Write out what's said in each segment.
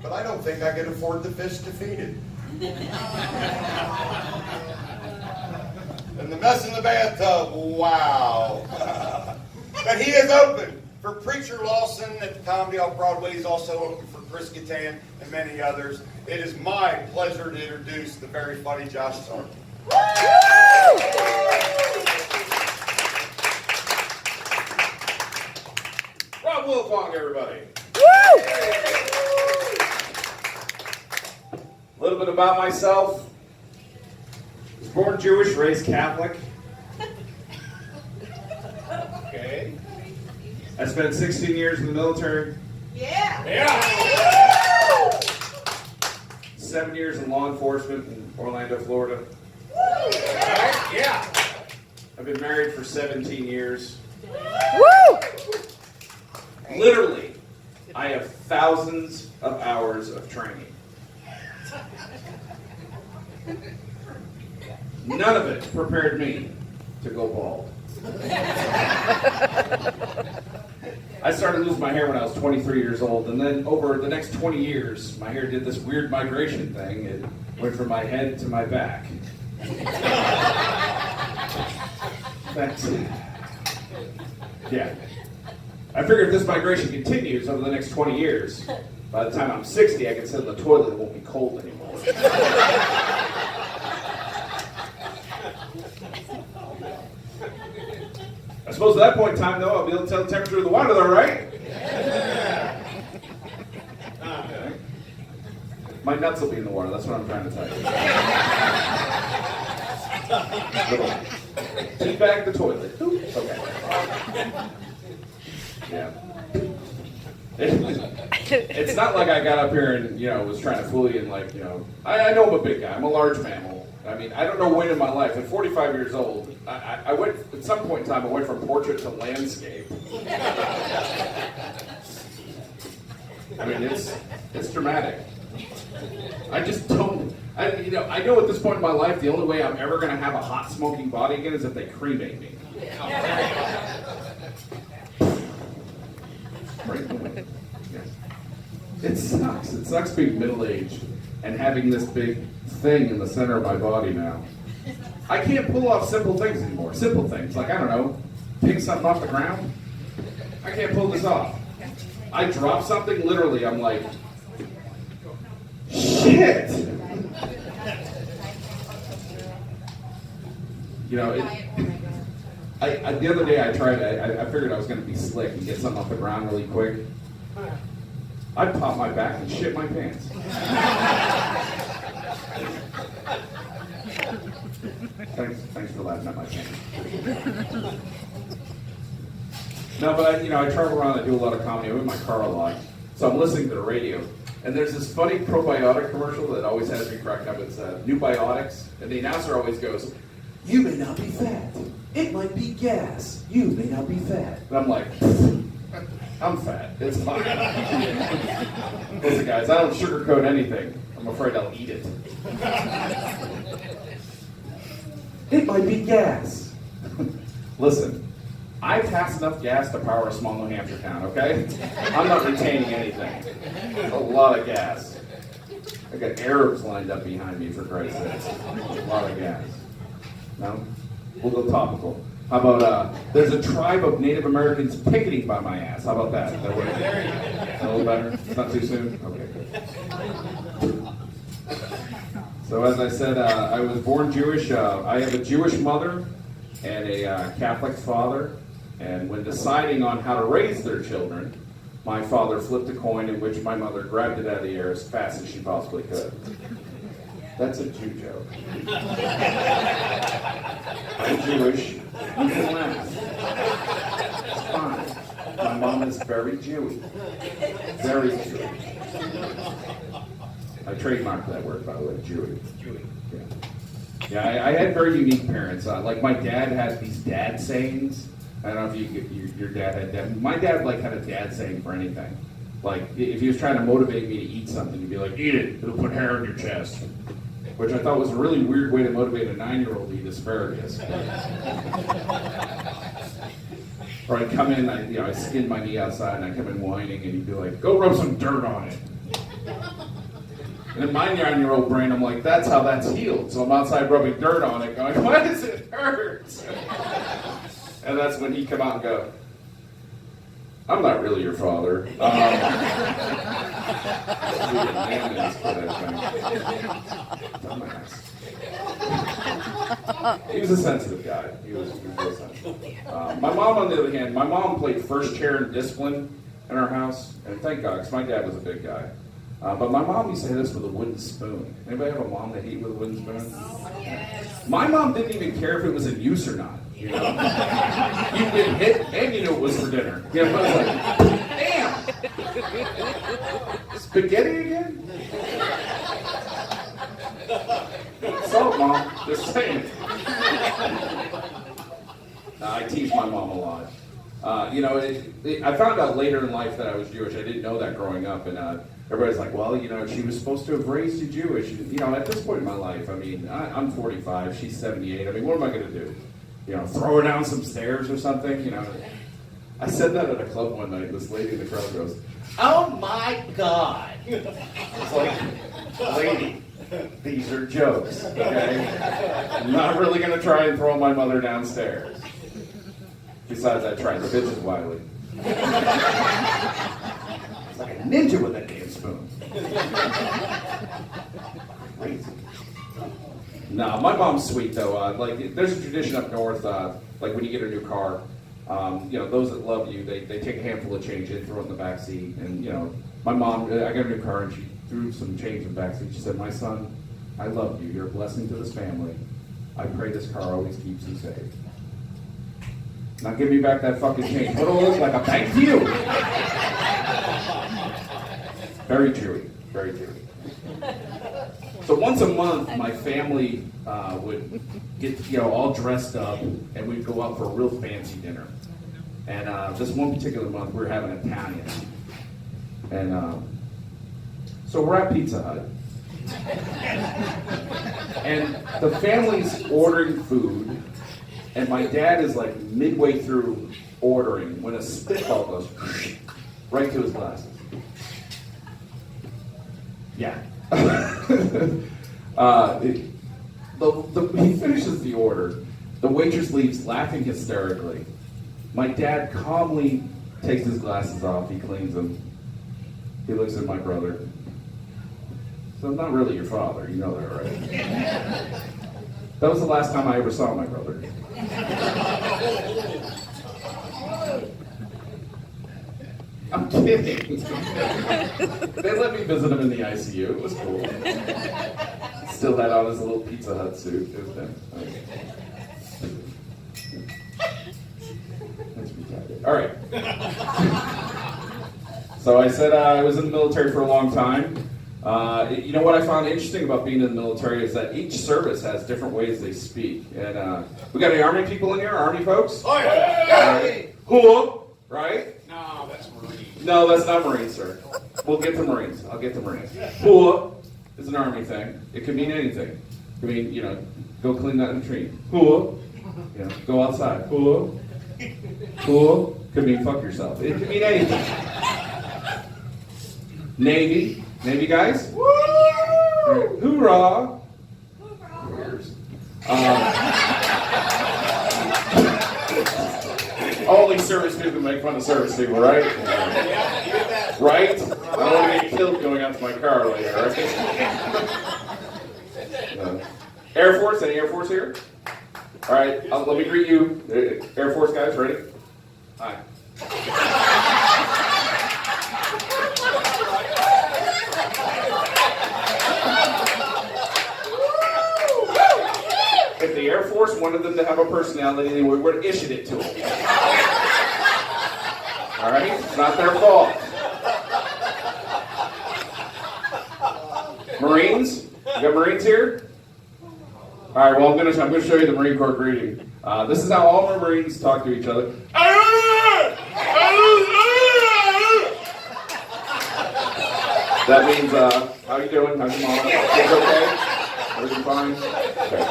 but I don't think I can afford the fish to feed it. And the mess in the bathtub, wow. But he is open for Preacher Lawson at the Comedy Off-Broadway. He's also open for Chris Kattan and many others. It is my pleasure to introduce the very funny Josh Sardam. Rob Wilfong, everybody. A little bit about myself. I was born Jewish, raised Catholic. Okay. I spent 16 years in the military. Yeah. Yeah. 7 years in law enforcement in Orlando, Florida. Yeah. I've been married for 17 years. Woo! Literally, I have thousands of hours of training. None of it prepared me to go bald. I started losing my hair when I was 23 years old, and then over the next 20 years, my hair did this weird migration thing. It went from my head to my back. That's it. Yeah. I figure if this migration continues over the next 20 years, by the time I'm 60, I can sit in the toilet and it won't be cold anymore. I suppose at that point in time, though, I'll be able to tell the temperature of the water, though, right? Yeah. Okay. My nuts will be in the water, that's what I'm trying to tell you. Little teabag the toilet. Okay. Yeah. It's not like I got up here and, was trying to fool you and I know I'm a big guy. I'm a large mammal. I mean, I don't know when in my life, at 45 years old, I went, at some point in time, I went from portrait to landscape. I mean, it's dramatic. I just don't, I know at this point in my life, the only way I'm ever going to have a hot smoking body again is if they cremate me. Right? Yeah. It sucks. It sucks being middle-aged and having this big thing in the center of my body now. I can't pull off simple things anymore. Simple things, like, I don't know, pick something off the ground. I can't pull this off. I drop something, literally, I'm like, shit! The other day I figured I was going to be slick and get something off the ground really quick. I'd pop my back and shit my pants. Thanks for laughing at my pants. No, but I travel around, I do a lot of comedy, I'm in my car a lot, so I'm listening to the radio. And there's this funny probiotic commercial that always has me cracked up. It's New Biotics, and the announcer always goes, "You may not be fat. It might be gas. You may not be fat." And I'm like, I'm fat. It's fine. Listen, guys, I don't sugarcoat anything. I'm afraid I'll eat it. It might be gas. Listen, I pass enough gas to power a small New Hampshire town, okay? I'm not retaining anything. A lot of gas. I got Arabs lined up behind me, for Christ's sake. A lot of gas. No? We'll go topical. How about, there's a tribe of Native Americans picketing by my ass. How about that? Is that a little better? It's not too soon? Okay, good. So as I said, I was born Jewish. I have a Jewish mother and a Catholic father. And when deciding on how to raise their children, my father flipped a coin in which my mother grabbed it out of the air as fast as she possibly could. That's a Jew joke. I'm Jewish. You can laugh. It's fine. My mom is very Jewy. Very Jewy. I trademarked that word, by the way, Jewy. Yeah, I had very unique parents. Like my dad had these dad sayings. I don't know if your dad had dad. My dad had a dad saying for anything. Like if he was trying to motivate me to eat something, he'd be like, "Eat it. It'll put hair on your chest." Which I thought was a really weird way to motivate a 9-year-old to eat asparagus. Or I'd come in, I skinned my knee outside, and I'd come in whining, and he'd be like, "Go rub some dirt on it." And in my 9-year-old brain, I'm like, that's how that's healed. So I'm outside rubbing dirt on it, going, why does it hurt? And that's when he'd come out and go, I'm not really your father. Dumbass. He was a sensitive guy. He was real sensitive. My mom, on the other hand, my mom played first chair in discipline in our house, and thank God, because my dad was a big guy. But my mom used to hit us with a wooden spoon. Anybody have a mom that hit you with a wooden spoon? Yes. My mom didn't even care if it was in use or not. You know, you get hit, and you knew it was for dinner. You know, I was like, damn, spaghetti again? Salt, Mom. Just saying. I tease my mom a lot. You know, I found out later in life that I was Jewish. I didn't know that growing up, and everybody's like, well, you know, she was supposed to have raised you Jewish. You know, at this point in my life, I mean, I'm 45, she's 78. I mean, what am I going to do? You know, throw her down some stairs or something? You know, I said that at a club one night. This lady in the crowd goes, "Oh my God!" It's like, lady, these are jokes. Okay, I'm not really going to try and throw my mother downstairs. Besides, I tried. The bitch is wily. It's like a ninja with that damn spoon. Crazy. No, my mom's sweet though. Like, there's a tradition up north. Like when you get a new car, you know, those that love you, they take a handful of change and throw it in the back seat. And you know, my mom, I got a new car and she threw some change in the back seat. She said, "My son, I love you. You're a blessing to this family. I pray this car always keeps you safe." Now give me back that fucking change. What'll it look like? A thank you. Very Jewy. Very Jewy. So once a month, my family would get, you know, all dressed up, and we'd go out for a real fancy dinner. And this one particular month, we were having Italian. And so we're at Pizza Hut. And the family's ordering food, and my dad is like midway through ordering when a spitball goes right to his glasses. Yeah. He finishes the order. The waitress leaves laughing hysterically. My dad calmly takes his glasses off. He cleans them. He looks at my brother. So I'm not really your father. You know that, right? That was the last time I ever saw my brother. I'm kidding. They let me visit him in the ICU. It was cool. Still had on his little Pizza Hut suit. It was nice. That's retarded. All right. So I said I was in the military for a long time. You know what I found interesting about being in the military is that each service has different ways they speak. And we got any Army people in here? Army folks? Oh, yeah. Who? Right? No, that's Marine. No, that's not Marines, sir. We'll get the Marines. I'll get the Marines. Hua is an Army thing. It can mean anything. It can mean, you know, go clean that latrine. Hua, you know, go outside. Hua. Hua could mean fuck yourself. It could mean anything. Navy. Navy guys? Woo! Right. Hoorah! Only service people make fun of service people, right? Right? I don't want to get killed going out to my car later, right? Air Force, any Air Force here? All right, let me greet you. Air Force guys, ready? Hi. If the Air Force wanted them to have a personality, they would have issued it to them. All right? It's not their fault. Marines? You got Marines here? All right, well, I'm gonna show you the Marine Corps greeting. This is how all our Marines talk to each other. That means, how you doing? How's your mom? Kids okay? Everything fine? Okay.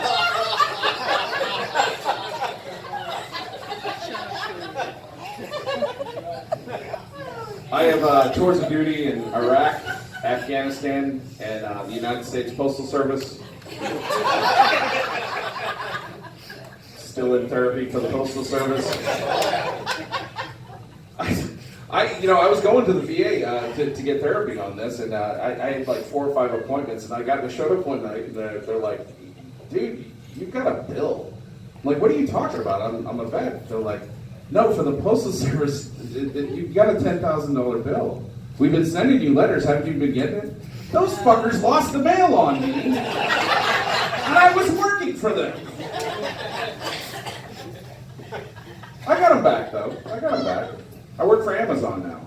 I have tours of duty in Iraq, Afghanistan and the United States Postal Service. Still in therapy for the Postal Service. I was going to the VA to get therapy on this, and I had like 4 or 5 appointments, and I showed up one night, and they're like, dude, you've got a bill. I'm like, what are you talking about? I'm a vet. They're like, no, for the Postal Service, you've got a $10,000 bill. We've been sending you letters. Haven't you been getting it? Those fuckers lost the mail on me, and I was working for them. I got them back, though. I work for Amazon now.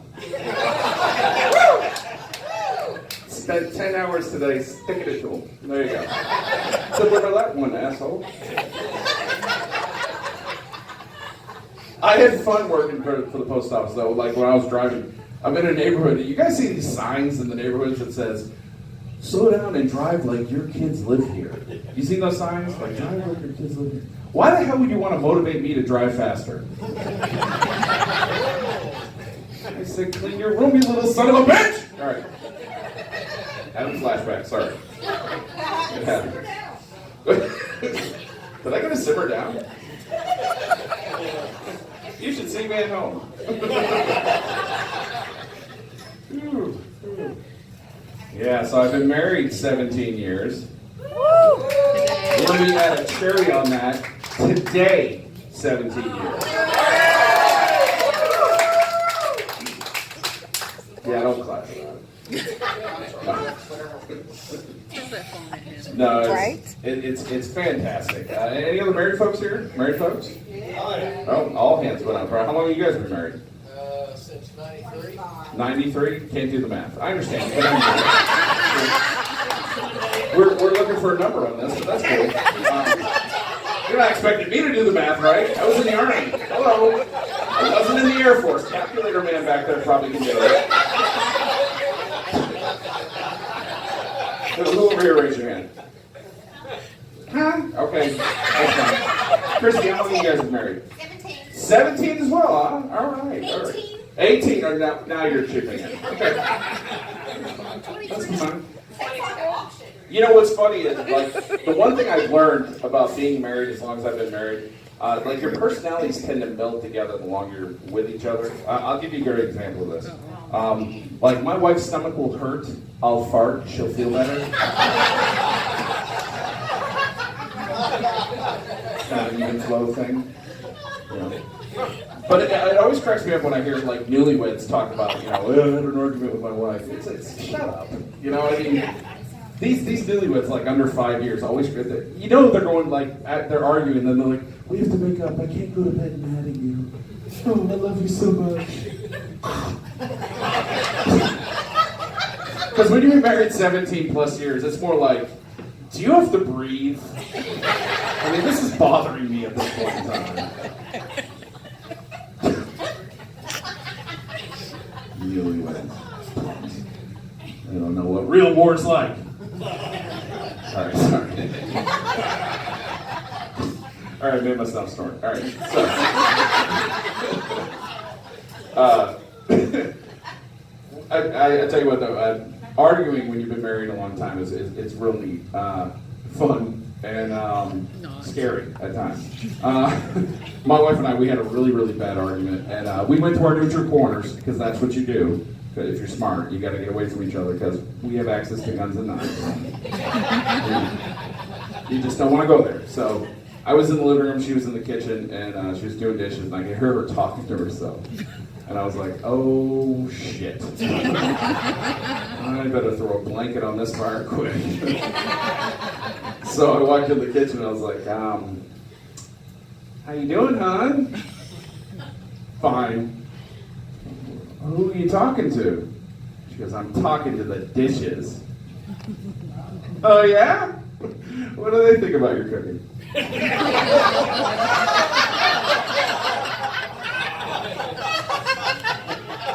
Spent 10 hours today sticking it to them. There you go. Deliver that one, asshole. I had fun working for the post office, though. Like when I was driving, I'm in a neighborhood. You guys see these signs in the neighborhoods that says, slow down and drive like your kids live here. You seen those signs? Like, drive like your kids live here. Why the hell would you want to motivate me to drive faster? I said, clean your room, you little son of a bitch! All right. Having flashback, sorry. It happened. Did I get a simmer down? You should see me at home. Yeah, so I've been married 17 years. We're going to add a cherry on that today, 17 years. Yeah, don't clap for that. No, it's fantastic. Any other married folks here? Married folks? Oh, all hands went up. How long have you guys been married? Since 93. 93? Can't do the math. I understand. We're looking for a number on this, but that's cool. You're not expecting me to do the math, right? I was in the Army. Hello. I wasn't in the Air Force. Calculator man back there probably can do it. Who over here, raise your hand. Huh? Okay. That's fine. Christy, how long have you guys been married? 17. 17 as well, huh? All right. 18. 18, or now you're chipping in. Okay. That's fine. You know what's funny is, like, the one thing I've learned about being married as long as I've been married, like your personalities tend to meld together the longer you're with each other. I'll give you a good example of this. Like my wife's stomach will hurt, I'll fart, she'll feel better. Kind of an even flow thing. You know. But it always cracks me up when I hear like newlyweds talk about, I had an argument with my wife. It's shut up. You know, I mean, these newlyweds like under 5 years always they're going like they're arguing, and then they're like, we have to make up. I can't go to bed mad at you. Oh, I love you so much. Because when you've been married 17 plus years, it's more like, do you have to breathe? I mean, this is bothering me at this point in time. Newlyweds. They don't know what real war's like. Sorry. All right, maybe my stop snoring. All right, so. I tell you what though, arguing when you've been married a long time is real neat, fun, and scary at times. My wife and I, we had a really, really bad argument, and we went to our neutral corners because that's what you do. If you're smart, you got to get away from each other because we have access to guns and knives. You just don't want to go there. So I was in the living room, she was in the kitchen, and she was doing dishes, and I could hear her talking to herself. And I was like, oh shit. I better throw a blanket on this fire quick. So I walked in the kitchen and I was like, how you doing, hon? Fine. Who are you talking to? She goes, I'm talking to the dishes. Oh yeah? What do they think about your cooking?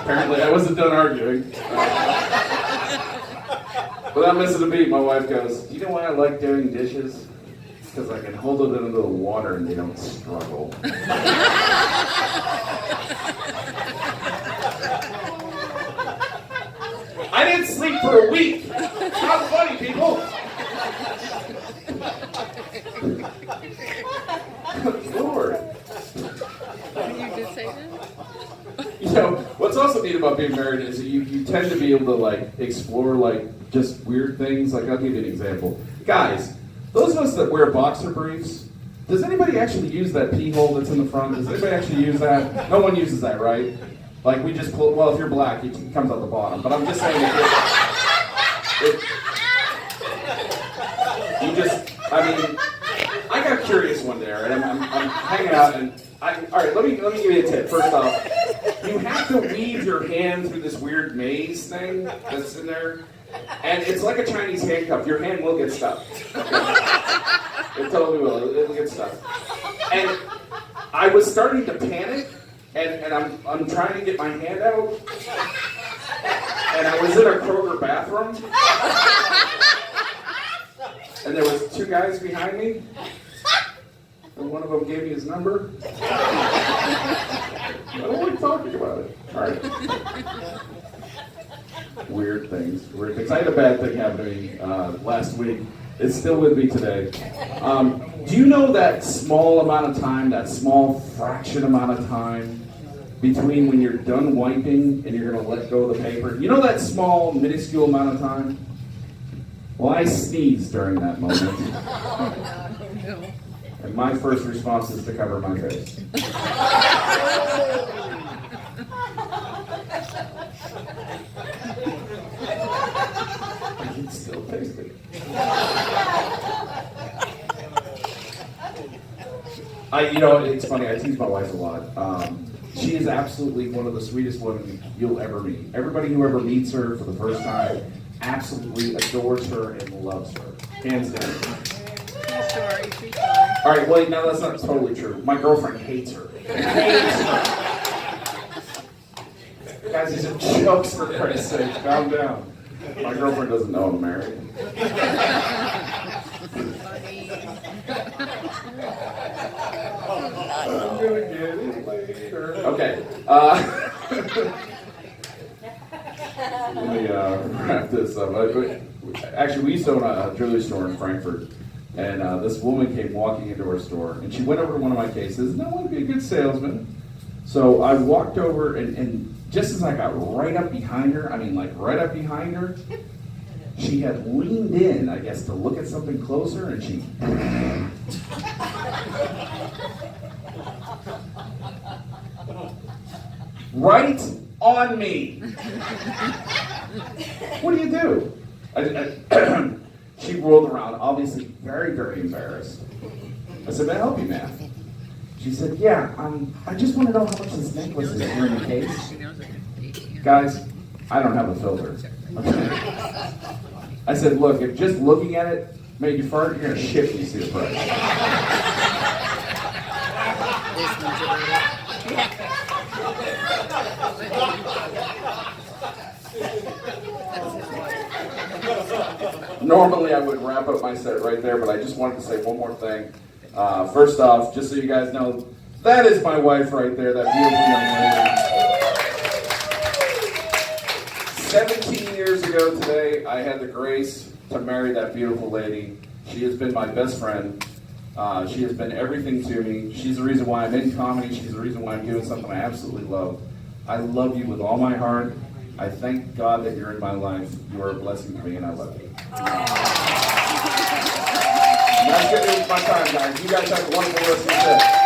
Apparently I wasn't done arguing. Without missing a beat, my wife goes, do you know why I like doing dishes? Because I can hold it under the water and they don't struggle. I I didn't sleep for a week. Not funny, people. Good Lord. You did say that? You know, what's also neat about being married is that you tend to be able to like explore like just weird things. Like I'll give you an example. Guys, those of us that wear boxer briefs, does anybody actually use that pee hole that's in the front? Does anybody actually use that? No one uses that, right? Like we just pull, well, if you're black, it comes out the bottom. But I'm just saying I mean, I got curious one day, and I'm hanging out, and all right, let me give you a tip. First off, you have to weave your hand through this weird maze thing that's in there, and it's like a Chinese handcuff. Your hand will get stuck. It totally will. It'll get stuck. And I was starting to panic, and I'm trying to get my hand out, and I was in a Kroger bathroom. And there was two guys behind me, and one of them gave me his number. I don't like talking about it. All right. Weird things. I had a bad thing happen to me last week. It's still with me today. Do you know that small amount of time, that small fraction amount of time between when you're done wiping and you're going to let go of the paper? You know that small, minuscule amount of time? Well, I sneezed during that moment. And my first response is to cover my face. I can still taste it. It's funny, I tease my wife a lot. She is absolutely one of the sweetest women you'll ever meet. Everybody who ever meets her for the first time absolutely adores her and loves her. Hands down. True story. All right, well, now that's not totally true. My girlfriend hates her. Guys, these are jokes, for Christ's sake. Calm down. My girlfriend doesn't know I'm married. I'm gonna get it later. Okay. Let me wrap this up. Actually, we used to own a jewelry store in Frankfurt, and this woman came walking into our store, and she went over to one of my cases, and I want to be a good salesman. So I walked over, and just as I got right up behind her, she had leaned in, I guess, to look at something closer, and she... right on me. What do you do? She rolled around, obviously very, very embarrassed. I said, may I help you, ma'am? She said, yeah, I just want to know how much this necklace is here in the case. Guys, I don't have a filter. Okay? I said, look, if just looking at it made you fart, you're going to shit when you see the price. Normally I would wrap up my set right there, but I just wanted to say one more thing. First off, just so you guys know, that is my wife right there, that beautiful young lady. 17 years ago today, I had the grace to marry that beautiful lady. She has been my best friend. She has been everything to me. She's the reason why I'm in comedy. She's the reason why I'm doing something I absolutely love. I love you with all my heart. I thank God that you're in my life. You are a blessing to me, and I love you. That's it. It was my time, guys. You guys have a wonderful rest of your day.